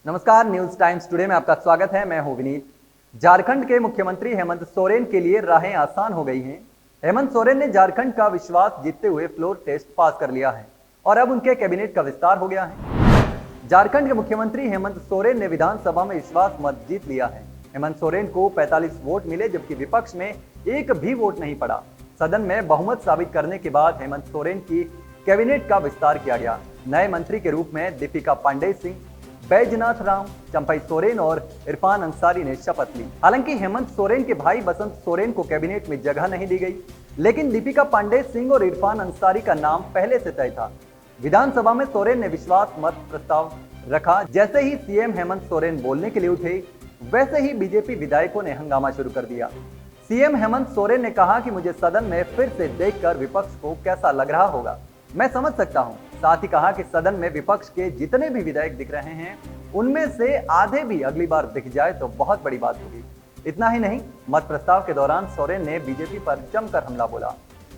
नमस्कार, news times today में आपका स्वागत है। मैं हूं विनीत। झारखंड के मुख्यमंत्री हेमंत सोरेन के लिए राहें आसान हो गई हैं। हेमंत सोरेन ने झारखंड का विश्वास जीतते हुए फ्लोर टेस्ट पास कर लिया है और अब उनके कैबिनेट का विस्तार हो गया है। झारखंड के मुख्यमंत्री हेमंत सोरेन ने विधानसभा में विश्वास मत जीत लिया है। हेमंत सोरेन को 45 वोट मिले, जबकि विपक्ष में एक भी वोट नहीं पड़ा। सदन में बहुमत साबित करने के बाद हेमंत सोरेन की कैबिनेट का विस्तार किया गया। नए मंत्री के रूप में दीपिका पांडेय सिंह, बैजनाथ राम, चंपई सोरेन और इरफान अंसारी ने शपथ ली। हालांकि हेमंत सोरेन के भाई बसंत सोरेन को कैबिनेट में जगह नहीं दी गई, लेकिन दीपिका पांडेय सिंह और इरफान अंसारी का नाम पहले से तय था। विधानसभा में सोरेन ने विश्वास मत प्रस्ताव रखा। जैसे ही सीएम हेमंत सोरेन बोलने के लिए उठे, वैसे ही बीजेपी विधायकों ने हंगामा शुरू कर दिया। सीएम हेमंत सोरेन ने कहा कि मुझे सदन में फिर से देखकर विपक्ष को कैसा लग रहा होगा, मैं समझ सकता हूं। साथ ही कहा कि सदन में विपक्ष के जितने भी विधायक दिख रहे हैं, उनमें से आधे भी अगली बार दिख जाए तो बहुत बड़ी बात होगी। इतना ही नहीं, मत प्रस्ताव के दौरान सोरेन ने बीजेपी पर जमकर हमला बोला।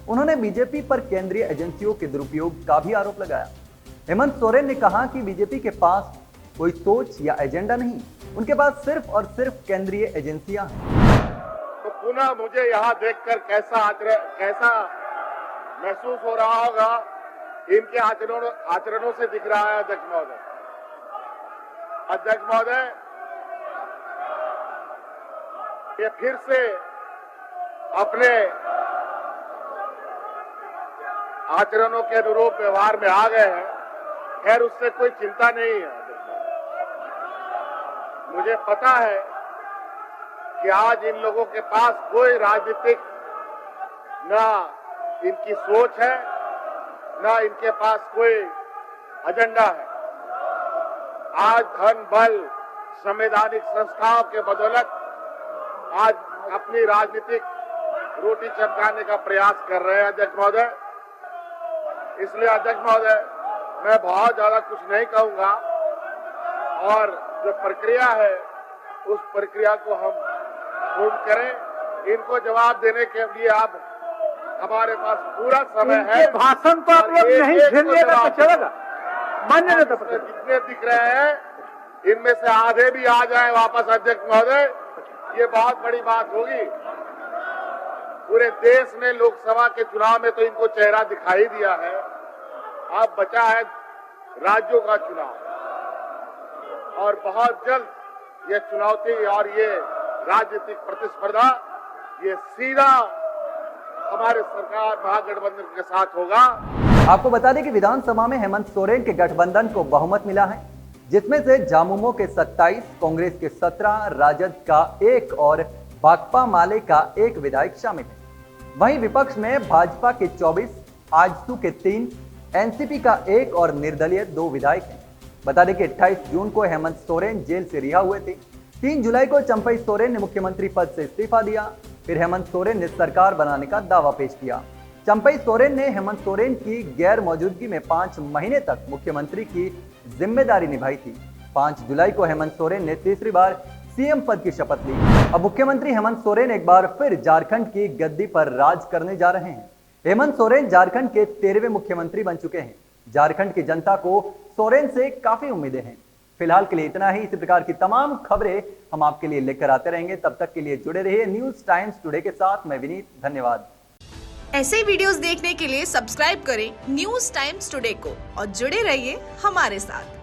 उन्होंने बीजेपी पर केंद्रीय एजेंसियों के दुरुपयोग का भी आरोप लगाया। हेमंत सोरेन ने कहा कि बीजेपी के पास कोई सोच या एजेंडा नहीं, उनके पास सिर्फ और सिर्फ केंद्रीय एजेंसियां हैं। तो पुनः मुझे यहाँ देखकर कैसा महसूस हो रहा होगा, इनके आचरणों से दिख रहा है। अध्यक्ष महोदय, ये फिर से अपने आचरणों के अनुरूप व्यवहार में आ गए हैं। खैर, उससे कोई चिंता नहीं है। मुझे पता है कि आज इन लोगों के पास कोई राजनीतिक ना इनकी सोच है, ना इनके पास कोई एजेंडा है। आज धन बल संवैधानिक संस्थाओं के बदौलत आज अपनी राजनीतिक रोटी चमकाने का प्रयास कर रहे हैं अध्यक्ष महोदय। इसलिए अध्यक्ष महोदय, मैं बहुत ज्यादा कुछ नहीं कहूंगा और जो प्रक्रिया है उस प्रक्रिया को हम पूर्ण करें। इनको जवाब देने के लिए आप हमारे पास पूरा समय है। भाषण तो आप लोग नहीं झेलिएगा तो चलेगा। मान्य नहीं, जितने दिख रहे हैं इनमें से आधे भी आ जाए वापस अध्यक्ष महोदय, ये बहुत बड़ी बात होगी। पूरे देश में लोकसभा के चुनाव में तो इनको चेहरा दिखाई दिया है। अब बचा है राज्यों का चुनाव और बहुत जल्द ये चुनौती और ये राजनीतिक प्रतिस्पर्धा ये सीधा हमारे सरकार महागठबंधन के साथ होगा। आपको बता दें कि विधानसभा में हेमंत सोरेन के गठबंधन को बहुमत मिला है, जिसमें से झामुमो के 27, कांग्रेस के 17, राजद का 1 और भाकपा माले का 1 विधायक शामिल है। वहीं विपक्ष में भाजपा के 24, आजसू के 3, एनसीपी का 1 और निर्दलीय 2 विधायक हैं। बता दें कि 28 जून को हेमंत सोरेन जेल से रिहा हुए थे। 3 जुलाई को चंपई सोरेन ने मुख्यमंत्री पद से इस्तीफा दिया। फिर हेमंत सोरेन ने सरकार बनाने का दावा पेश किया। चंपई सोरेन ने हेमंत सोरेन की गैर मौजूदगी में 5 महीने तक मुख्यमंत्री की जिम्मेदारी निभाई थी। 5 जुलाई को हेमंत सोरेन ने तीसरी बार सीएम पद की शपथ ली। अब मुख्यमंत्री हेमंत सोरेन एक बार फिर झारखंड की गद्दी पर राज करने जा रहे हैं। हेमंत सोरेन झारखंड के 13वें मुख्यमंत्री बन चुके हैं। झारखंड की जनता को सोरेन से काफी उम्मीदें हैं। फिलहाल के लिए इतना ही। इसी प्रकार की तमाम खबरें हम आपके लिए लेकर आते रहेंगे। तब तक के लिए जुड़े रहिए न्यूज टाइम्स टुडे के साथ। मैं विनीत, धन्यवाद। ऐसे वीडियोस देखने के लिए सब्सक्राइब करें न्यूज टाइम्स टुडे को और जुड़े रहिए हमारे साथ।